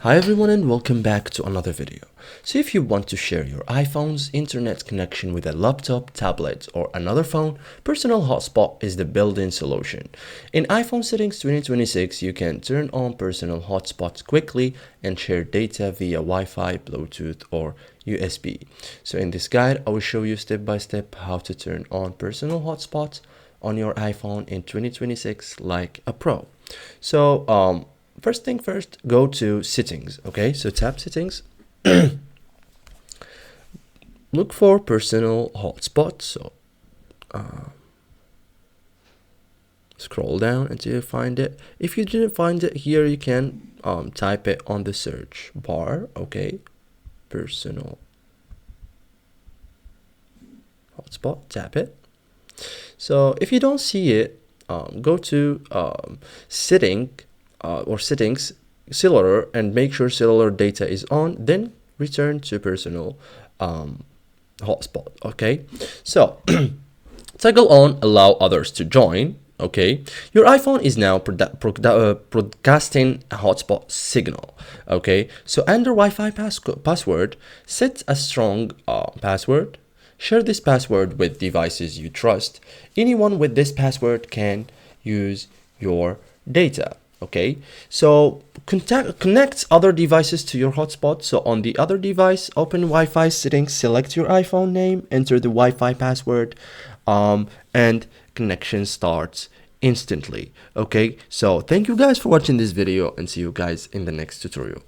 Hi everyone and welcome back to another video. So if you want to share your iPhone's internet connection with a laptop, tablet or another phone, Personal Hotspot is the built-in solution. In iPhone settings 2026, you can turn on Personal Hotspot quickly and share data via Wi-Fi, Bluetooth or USB. So in this guide, I will show you step by step how to turn on Personal Hotspot on your iPhone in 2026 like a pro. So first thing first, go to settings. Okay, so tap settings. Look for personal hotspot. So scroll down until you find it. If you didn't find it here, you can type it on the search bar. Okay, personal hotspot, tap it. So if you don't see it, go to settings, cellular, and make sure cellular data is on, then return to personal hotspot. Okay, so toggle on allow others to join. Okay, your iPhone is now broadcasting a hotspot signal. Okay, so under Wi-Fi password, set a strong password. Share this password with devices you trust. Anyone with this password can use your data. Okay, so connect other devices to your hotspot. So on the other device, open Wi-Fi settings, select your iPhone name, enter the Wi-Fi password, and connection starts instantly. Okay, so thank you guys for watching this video and see you guys in the next tutorial.